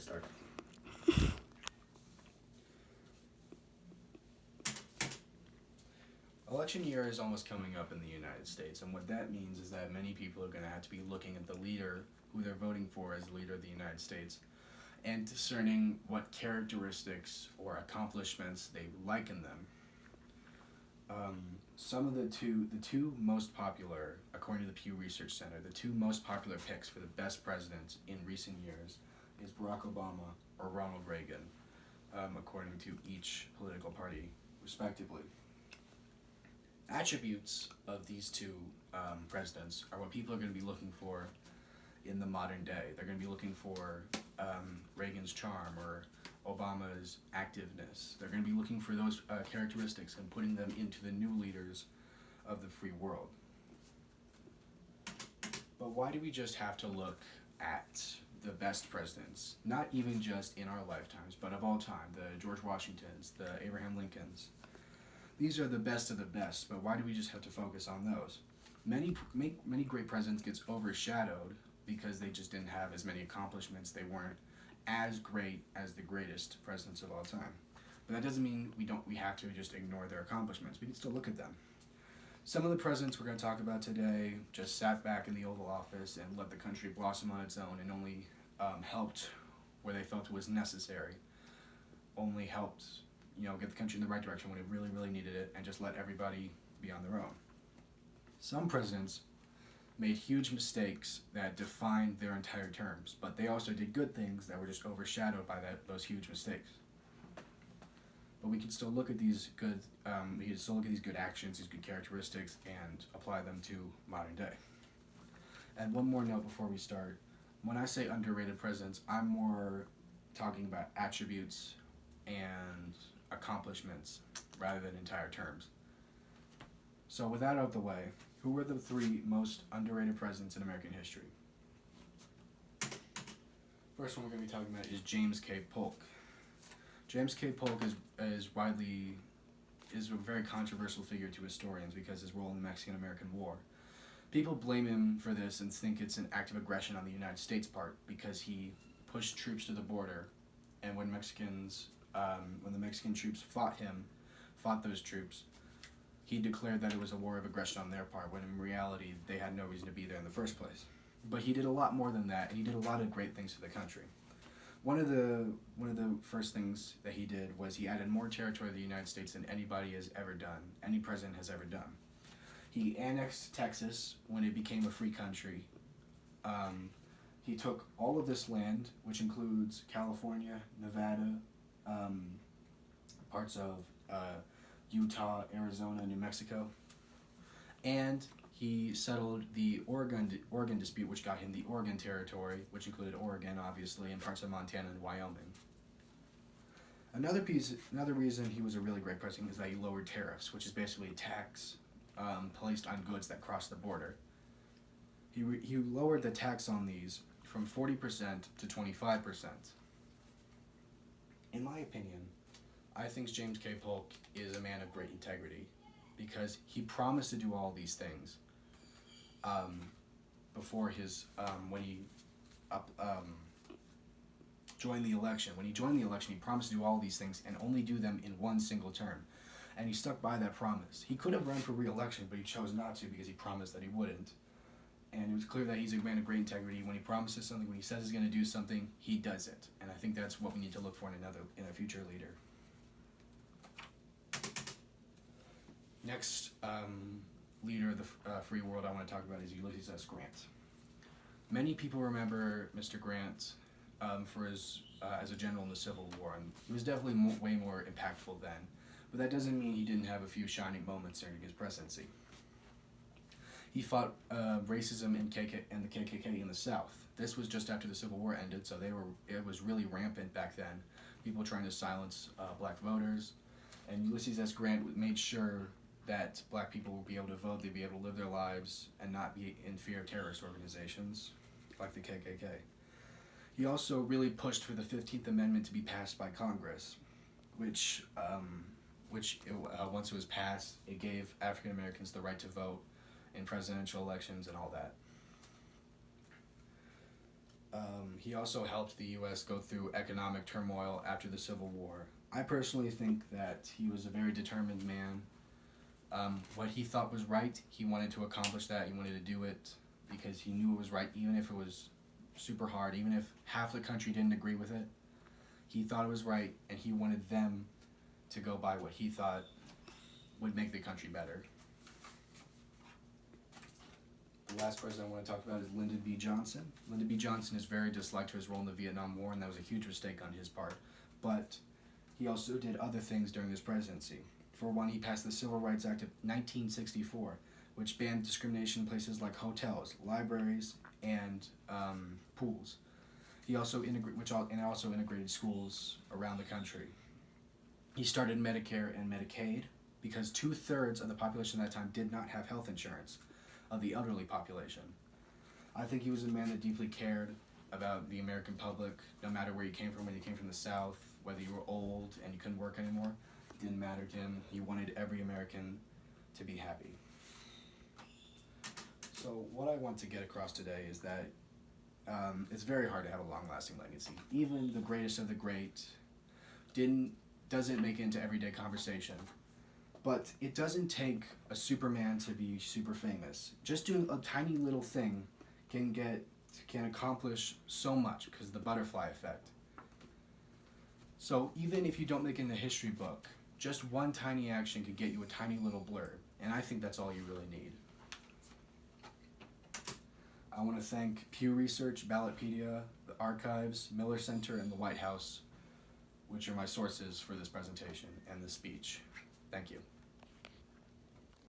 start. Election year is almost coming up in the United States, and what that means is that many people are going to have to be looking at the leader who they're voting for as leader of the United States and discerning what characteristics or accomplishments they like in them. Some of the two most popular, according to the Pew Research Center, the two most popular picks for the best presidents in recent years is Barack Obama or Ronald Reagan, according to each political party, respectively. Attributes of these two presidents are what people are going to be looking for in the modern day. They're going to be looking for Reagan's charm or Obama's activeness. They're going to be looking for those characteristics and putting them into the new leaders of the free world. But why do we just have to look at the best presidents? Not even just in our lifetimes, but of all time. The George Washingtons, the Abraham Lincolns. These are the best of the best, but why do we just have to focus on those? Many great presidents gets overshadowed because they just didn't have as many accomplishments. They weren't as great as the greatest presidents of all time. But that doesn't mean we have to just ignore their accomplishments. We can still look at them. Some of the presidents we're going to talk about today just sat back in the Oval Office and let the country blossom on its own and only helped where they felt it was necessary. Only helped, get the country in the right direction when it really, really needed it, and just let everybody be on their own. Some presidents made huge mistakes that defined their entire terms, but they also did good things that were just overshadowed by those huge mistakes. But we can still look at these good, actions, these good characteristics, and apply them to modern day. And one more note before we start: when I say underrated presidents, I'm more talking about attributes and accomplishments rather than entire terms. So with that out of the way, who were the three most underrated presidents in American history? First one we're going to be talking about is James K. Polk. James K. Polk is a very controversial figure to historians because of his role in the Mexican-American War. People blame him for this and think it's an act of aggression on the United States' part because he pushed troops to the border, and when the Mexican troops fought those troops, he declared that it was a war of aggression on their part, when in reality they had no reason to be there in the first place. But he did a lot more than that, and he did a lot of great things for the country. One of the first things that he did was he added more territory to the United States than any president has ever done. He annexed Texas when it became a free country. He took all of this land, which includes California, Nevada, parts of Utah, Arizona, New Mexico, and he settled the Oregon dispute, which got him the Oregon Territory, which included Oregon, obviously, and parts of Montana and Wyoming. Another reason he was a really great president is that he lowered tariffs, which is basically a tax placed on goods that cross the border. He lowered the tax on these from 40% to 25%. In my opinion, I think James K. Polk is a man of great integrity because he promised to do all these things before when he joined the election. When he joined the election, he promised to do all these things and only do them in one single term. And he stuck by that promise. He could have run for re-election, but he chose not to because he promised that he wouldn't. And it was clear that he's a man of great integrity. When he promises something, when he says he's going to do something, he does it. And I think that's what we need to look for in a future leader. Next leader of the free world I want to talk about is Ulysses S. Grant. Many people remember Mr. Grant for his as a general in the Civil War, and he was definitely way more impactful then. But that doesn't mean he didn't have a few shining moments during his presidency. He fought racism and the KKK in the South. This was just after the Civil War ended, so it was really rampant back then. People trying to silence black voters, and Ulysses S. Grant made sure that black people would be able to vote, they'd be able to live their lives, and not be in fear of terrorist organizations like the KKK. He also really pushed for the 15th Amendment to be passed by Congress, which once it was passed, it gave African Americans the right to vote in presidential elections and all that. He also helped the U.S. go through economic turmoil after the Civil War. I personally think that he was a very determined man. What he thought was right, he wanted to accomplish that. He wanted to do it because he knew it was right, even if it was super hard, even if half the country didn't agree with it. He thought it was right, and he wanted them to go by what he thought would make the country better. The last president I want to talk about is Lyndon B. Johnson. Lyndon B. Johnson is very disliked for his role in the Vietnam War, and that was a huge mistake on his part. But he also did other things during his presidency. For one, he passed the Civil Rights Act of 1964, which banned discrimination in places like hotels, libraries, and pools. He also integrated schools around the country. He started Medicare and Medicaid because 2/3 of the population at that time did not have health insurance, of the elderly population. I think he was a man that deeply cared about the American public, no matter where you came from, whether you came from the South, whether you were old and you couldn't work anymore. It didn't matter to him. He wanted every American to be happy. So what I want to get across today is that it's very hard to have a long-lasting legacy. Even the greatest of the great doesn't make it into everyday conversation. But it doesn't take a Superman to be super famous. Just doing a tiny little thing can accomplish so much because of the butterfly effect. So even if you don't make it in the history book, just one tiny action could get you a tiny little blurb. And I think that's all you really need. I want to thank Pew Research, Ballotpedia, the Archives, Miller Center, and the White House, which are my sources for this presentation and this speech. Thank you.